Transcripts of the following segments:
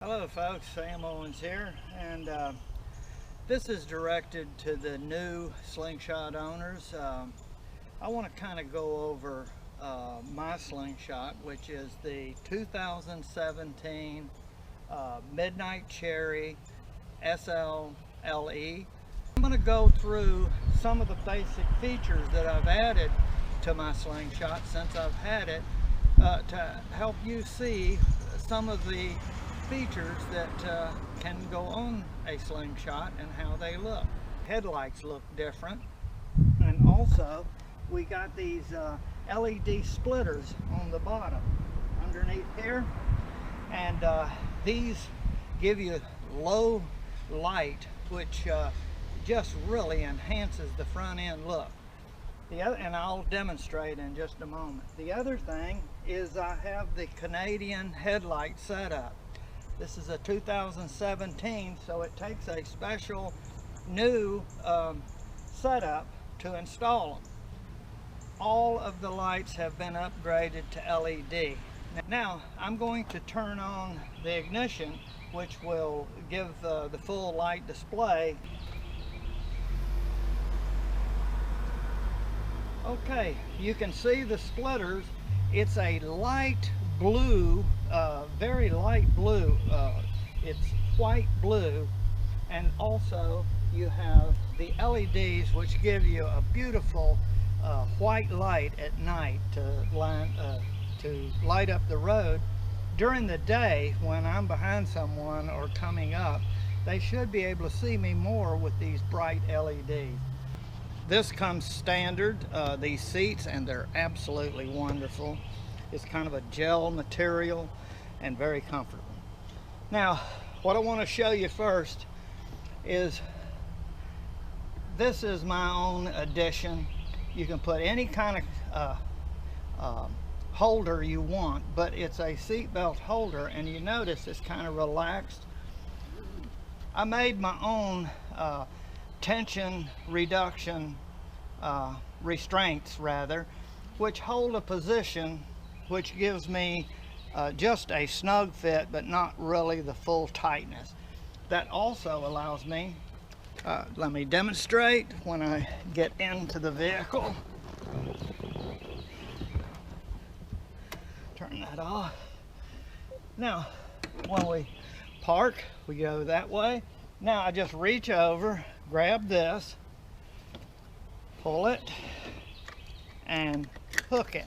Hello folks, Sam Owens here, and this is directed to the new Slingshot owners. I want to kind of go over my Slingshot, which is the 2017 Midnight Cherry SLLE. I'm going to go through some of the basic features that I've added to my Slingshot since I've had it to help you see some of the features that can go on a Slingshot and how they look. Headlights look different, and also we got these LED splitters on the bottom underneath here, and these give you low light, which just really enhances the front end look. And I'll demonstrate in just a moment. The other thing is I have the Canadian headlight setup. This is a 2017, so it takes a special new setup to install them. All of the lights have been upgraded to LED. Now I'm going to turn on the ignition, which will give the full light display. Okay, you can see the splitters. It's a light blue, very light blue. It's white blue, and also you have the LEDs, which give you a beautiful white light at night to light up the road. During the day, when I'm behind someone or coming up, they should be able to see me more with these bright LEDs. This comes standard, these seats, and they're absolutely wonderful. It's kind of a gel material and very comfortable. Now, what I want to show you first is this is my own addition. You can put any kind of holder you want, but it's a seat belt holder, and you notice it's kind of relaxed. I made my own tension reduction restraints, rather, which hold a position which gives me just a snug fit, but not really the full tightness. That also allows me, let me demonstrate when I get into the vehicle. Turn that off. Now, when we park, we go that way. Now I just reach over, grab this, pull it, and hook it.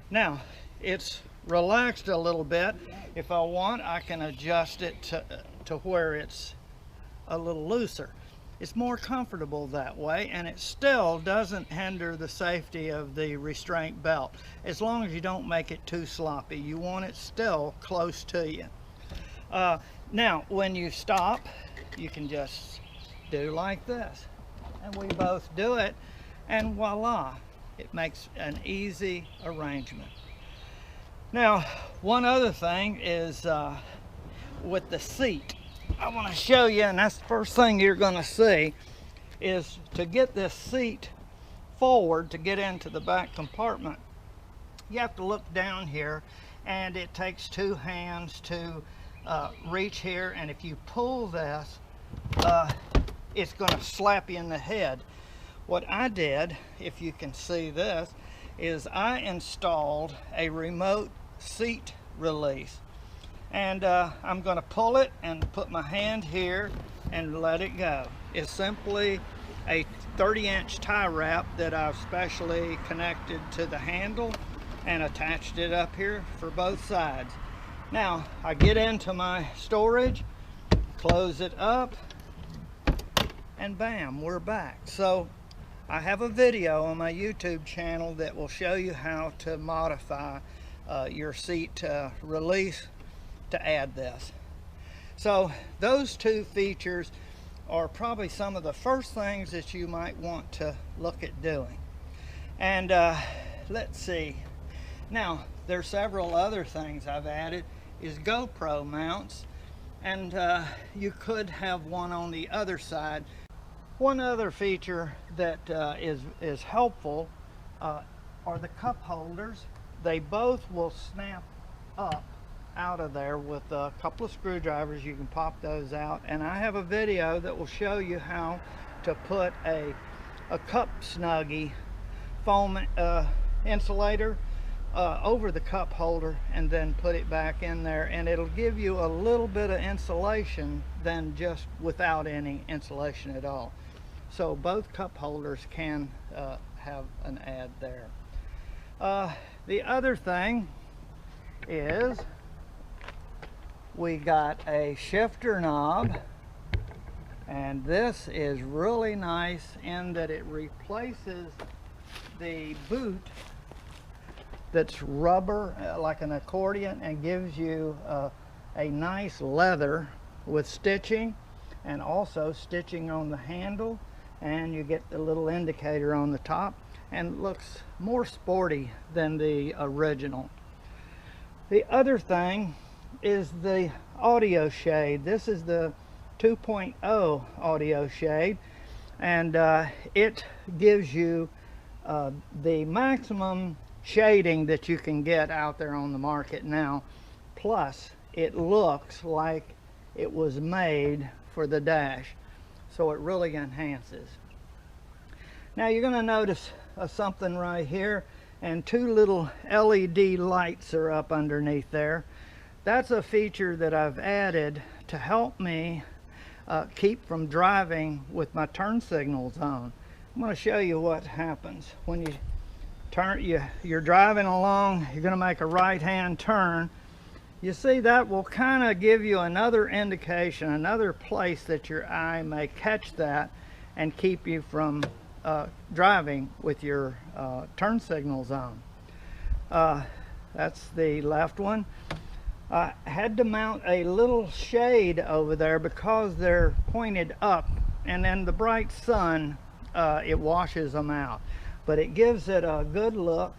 Now, it's relaxed a little bit. If I want, I can adjust it to where it's a little looser. It's more comfortable that way, and it still doesn't hinder the safety of the restraint belt, as long as you don't make it too sloppy. You want it still close to you. Now, when you stop, you can just do like this. And we both do it, and voila, it makes an easy arrangement. Now, one other thing is with the seat. I want to show you, and that's the first thing you're going to see, is to get this seat forward to get into the back compartment. You have to look down here, and it takes two hands to reach here, and if you pull this, it's going to slap you in the head. What I did, if you can see this, is I installed a remote seat release, and I'm going to pull it and put my hand here and let it go. It's simply a 30-inch tie wrap that I've specially connected to the handle and attached it up here for both sides. Now I get into my storage, close it up, and bam, we're back. So I have a video on my YouTube channel that will show you how to modify your seat release to add this. So those two features are probably some of the first things that you might want to look at doing. And let's see. Now, there's several other things I've added is GoPro mounts, and you could have one on the other side. One other feature that is helpful are the cup holders. They both will snap up out of there with a couple of screwdrivers. You can pop those out, and I have a video that will show you how to put a cup snuggie foam insulator over the cup holder and then put it back in there, and it'll give you a little bit of insulation than just without any insulation at all. So both cup holders can have an add there. The other thing is we got a shifter knob, and this is really nice in that it replaces the boot that's rubber like an accordion, and gives you a nice leather with stitching, and also stitching on the handle, and you get the little indicator on the top, and looks more sporty than the original. The other thing is the audio shade. This is the 2.0 audio shade, and it gives you the maximum shading that you can get out there on the market now, plus it looks like it was made for the dash, so it really enhances. Now you're going to notice something right here, and two little LED lights are up underneath there. That's a feature that I've added to help me keep from driving with my turn signals on. I'm going to show you what happens when you turn. You're driving along, you're going to make a right-hand turn. You see, that will kind of give you another indication, another place that your eye may catch that and keep you from driving with your turn signals on. That's the left one. I had to mount a little shade over there because they're pointed up, and in the bright sun it washes them out, but it gives it a good look,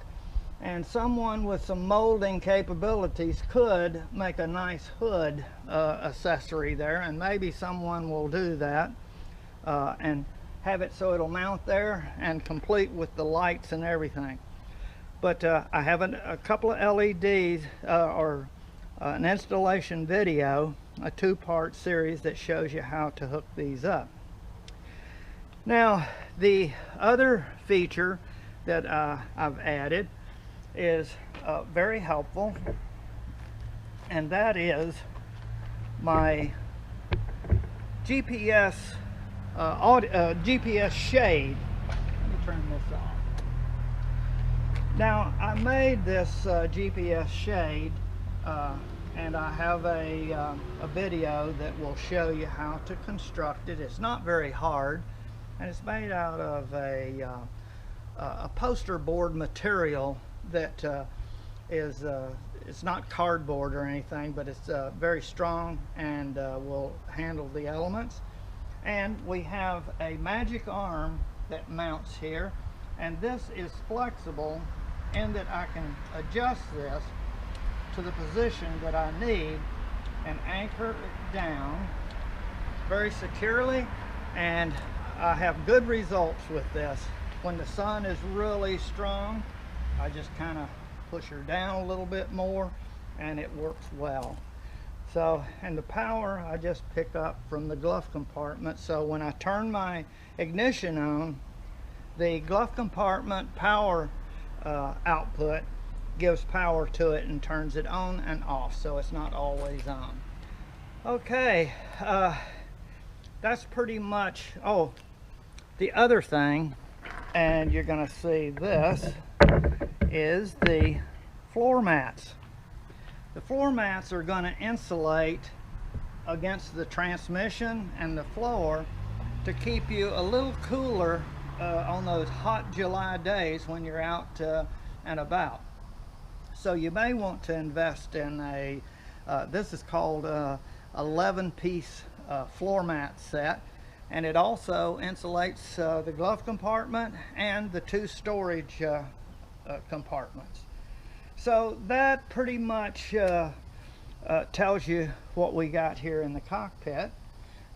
and someone with some molding capabilities could make a nice hood accessory there, and maybe someone will do that and have it so it'll mount there and complete with the lights and everything. But I have a couple of LEDs or an installation video, a two-part series that shows you how to hook these up. Now the other feature that I've added is very helpful, and that is my GPS GPS shade. Let me turn this off. Now I made this GPS shade and I have a video that will show you how to construct it. It's not very hard, and it's made out of a poster board material that is it's not cardboard or anything, but it's very strong and will handle the elements. And we have a magic arm that mounts here, and this is flexible in that I can adjust this to the position that I need and anchor it down very securely, and I have good results with this. When the sun is really strong, I just kind of push her down a little bit more and it works well. So, and the power I just pick up from the glove compartment, so when I turn my ignition on, the glove compartment power output gives power to it and turns it on and off, so it's not always on. Okay, that's pretty much. Oh, the other thing, and you're going to see this, is the floor mats. The floor mats are going to insulate against the transmission and the floor to keep you a little cooler on those hot July days when you're out and about. So you may want to invest in a, this is called 11-piece floor mat set, and it also insulates the glove compartment and the two storage compartments. So that pretty much tells you what we got here in the cockpit.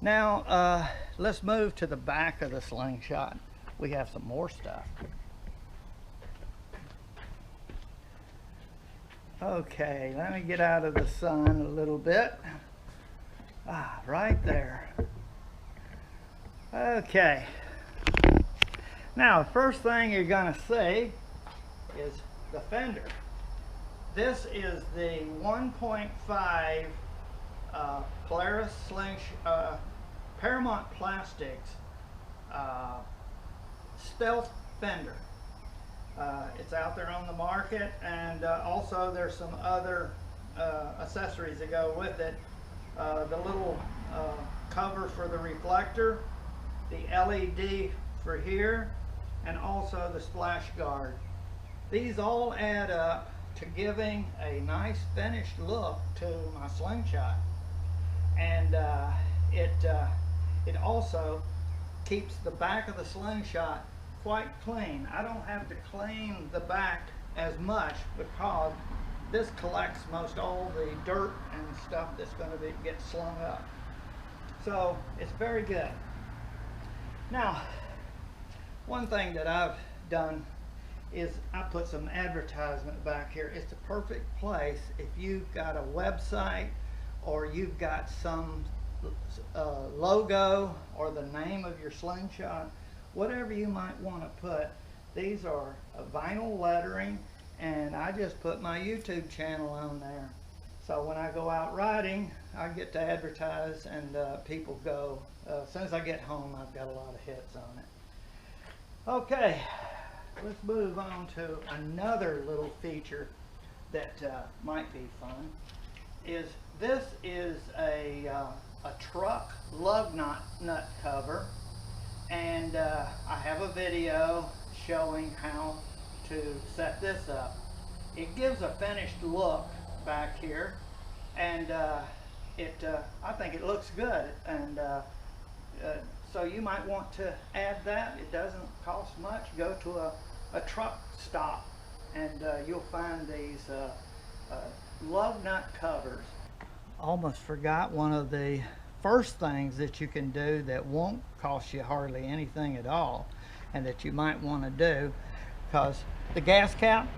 Now let's move to the back of the Slingshot. We have some more stuff. Okay, let me get out of the sun a little bit. Right there. Okay. Now, the first thing you're going to see is the fender. This is the 1.5 Polaris Slingshot, Paramount Plastics stealth fender. It's out there on the market, and also there's some other accessories that go with it. The little cover for the reflector, the LED for here, and also the splash guard. These all add up to giving a nice finished look to my Slingshot, and it also keeps the back of the Slingshot quite clean. I don't have to clean the back as much because this collects most all the dirt and stuff that's going to get slung up. So it's very good. Now, one thing that I've done is I put some advertisement back here. It's the perfect place if you've got a website or you've got some logo or the name of your Slingshot, whatever you might want to put. These are a vinyl lettering, and I just put my YouTube channel on there. So when I go out riding, I get to advertise, and people go. As soon as I get home, I've got a lot of hits on it. Okay, let's move on to another little feature that might be fun. This is a truck lug nut cover, and I have a video showing how to set this up. It gives a finished look back here, and I think it looks good, and so you might want to add that. It doesn't cost much. Go to a truck stop, and you'll find these lug nut covers. Almost forgot one of the first things that you can do that won't cost you hardly anything at all, and that you might want to do, because the gas cap,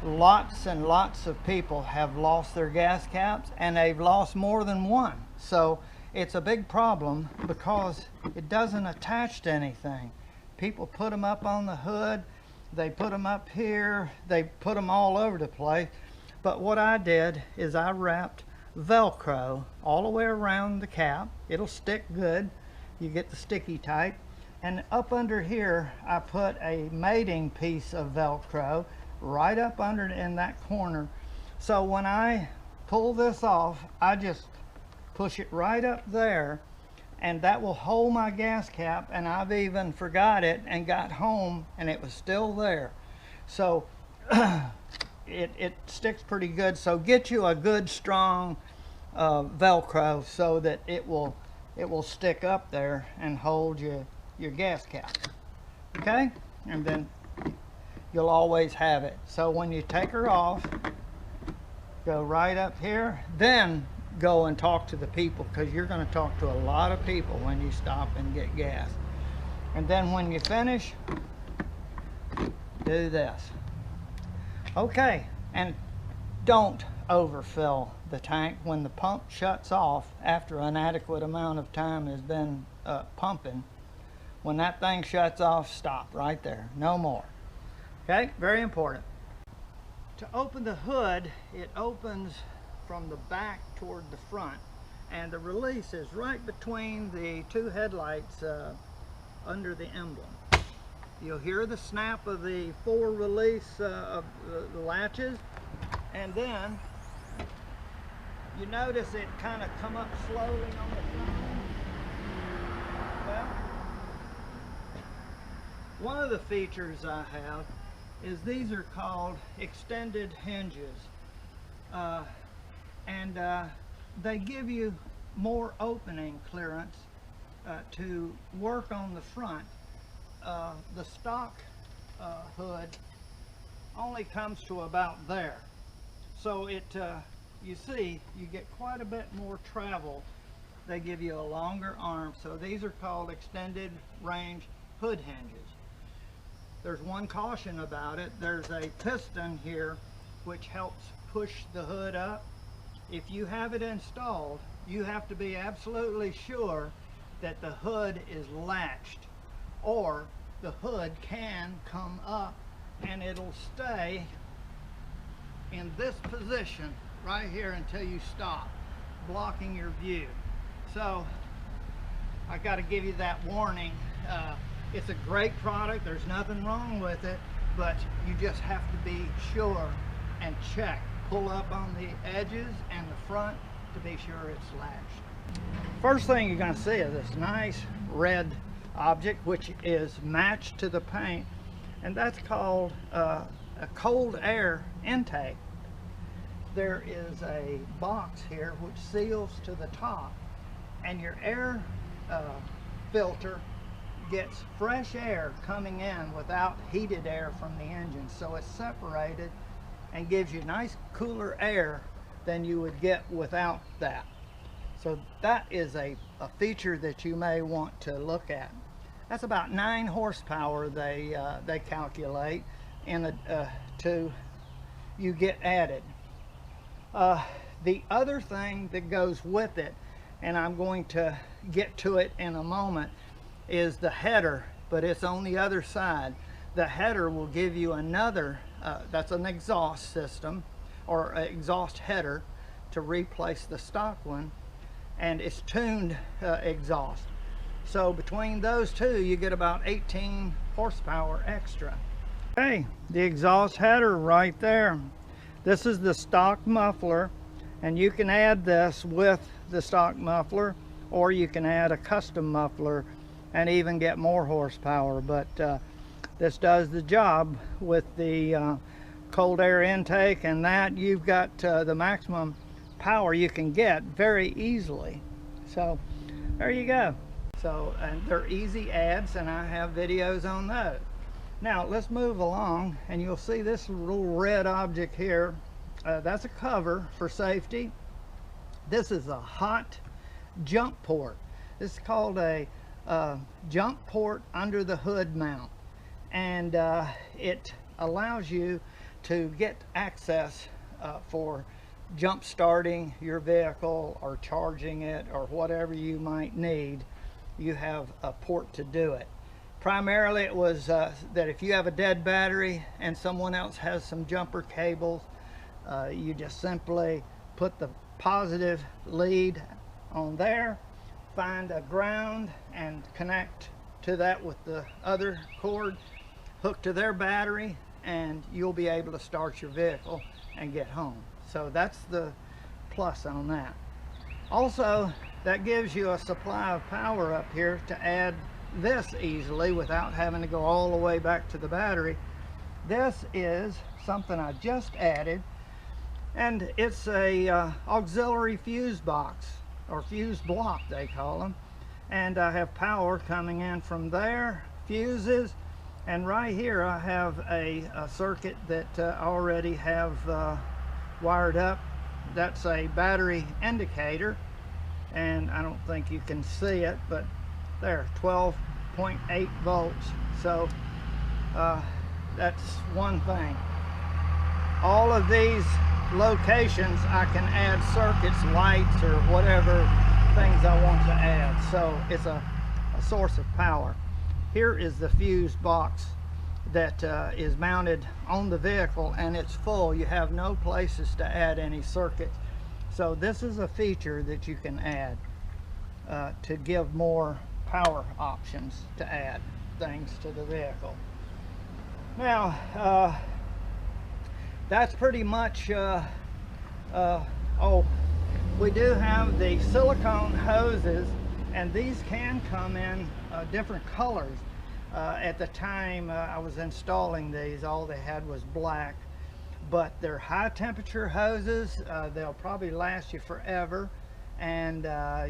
lots and lots of people have lost their gas caps, and they've lost more than one. So it's a big problem because it doesn't attach to anything. People put them up on the hood, they put them up here, they put them all over the place. But what I did is I wrapped Velcro all the way around the cap. It'll stick good. You get the sticky type. And up under here, I put a mating piece of Velcro right up under in that corner. So when I pull this off, I just push it right up there, and that will hold my gas cap, and I've even forgot it and got home and it was still there. So it sticks pretty good. So get you a good strong Velcro so that it will stick up there and hold your gas cap. Okay, and then you'll always have it. So when you take her off, go right up here, then go and talk to the people, because you're going to talk to a lot of people when you stop and get gas. And then when you finish, do this. Okay, and don't overfill the tank. When the pump shuts off after an adequate amount of time has been pumping, when that thing shuts off, stop right there, no more. Okay, very important. To open the hood, it opens from the back toward the front, and the release is right between the two headlights under the emblem. You'll hear the snap of the forward release of the latches, and then you notice it kind of come up slowly on the front. Well, one of the features I have is these are called extended hinges. And they give you more opening clearance to work on the front. The stock hood only comes to about there. So you see, you get quite a bit more travel. They give you a longer arm. So these are called extended range hood hinges. There's one caution about it. There's a piston here which helps push the hood up. If you have it installed, you have to be absolutely sure that the hood is latched, or the hood can come up and it'll stay in this position right here until you stop, blocking your view. So I got to give you that warning. It's a great product, there's nothing wrong with it, but you just have to be sure and check. Pull up on the edges and the front to be sure it's latched. First thing you're going to see is this nice red object, which is matched to the paint, and that's called a cold air intake. There is a box here which seals to the top, and your air filter gets fresh air coming in without heated air from the engine, so it's separated and gives you nice cooler air than you would get without that. So that is a feature that you may want to look at. That's about 9 horsepower they calculate in you get added. The other thing that goes with it, and I'm going to get to it in a moment, is the header, but it's on the other side. The header will give you another, that's an exhaust system, or an exhaust header to replace the stock one, and it's tuned exhaust. So between those two, you get about 18 horsepower extra. Okay, the exhaust header right there. This is the stock muffler, and you can add this with the stock muffler, or you can add a custom muffler and even get more horsepower, but this does the job with the cold air intake, and that you've got the maximum power you can get very easily. So there you go. So, and they're easy adds, and I have videos on those. Now let's move along, and you'll see this little red object here. That's a cover for safety. This is a hot jump port. This is called a jump port under the hood mount, and it allows you to get access for jump starting your vehicle or charging it or whatever you might need. You have a port to do it. Primarily it was that if you have a dead battery and someone else has some jumper cables, you just simply put the positive lead on there, find a ground and connect to that with the other cord, hook to their battery, and you'll be able to start your vehicle and get home. So that's the plus on that. Also, that gives you a supply of power up here to add this easily without having to go all the way back to the battery. This is something I just added, and it's a auxiliary fuse box, or fuse block they call them, and I have power coming in from there, fuses, and right here I have a circuit that I already have wired up. That's a battery indicator, and I don't think you can see it, but there, 12.8 volts. So that's one thing. All of these locations I can add circuits, lights, or whatever things I want to add, so it's a source of power. Here is the fuse box that is mounted on the vehicle, and it's full. You have no places to add any circuits, so this is a feature that you can add to give more power options to add things to the vehicle. Now that's pretty much oh, we do have the silicone hoses, and these can come in different colors. At the time I was installing these, all they had was black, but they're high temperature hoses. They'll probably last you forever, and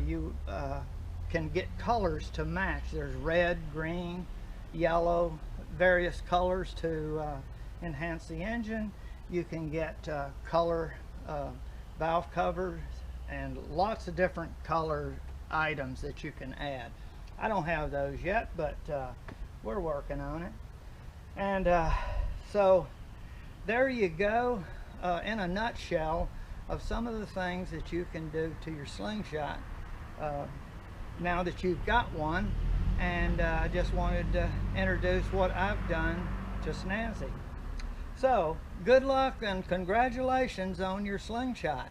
you can get colors to match. There's red, green, yellow, various colors to enhance the engine. You can get color valve covers and lots of different color items that you can add. I don't have those yet, but we're working on it. And so there you go. in a nutshell of some of the things that you can do to your slingshot now that you've got one. And I just wanted to introduce what I've done to Snazzy. So good luck and congratulations on your slingshot.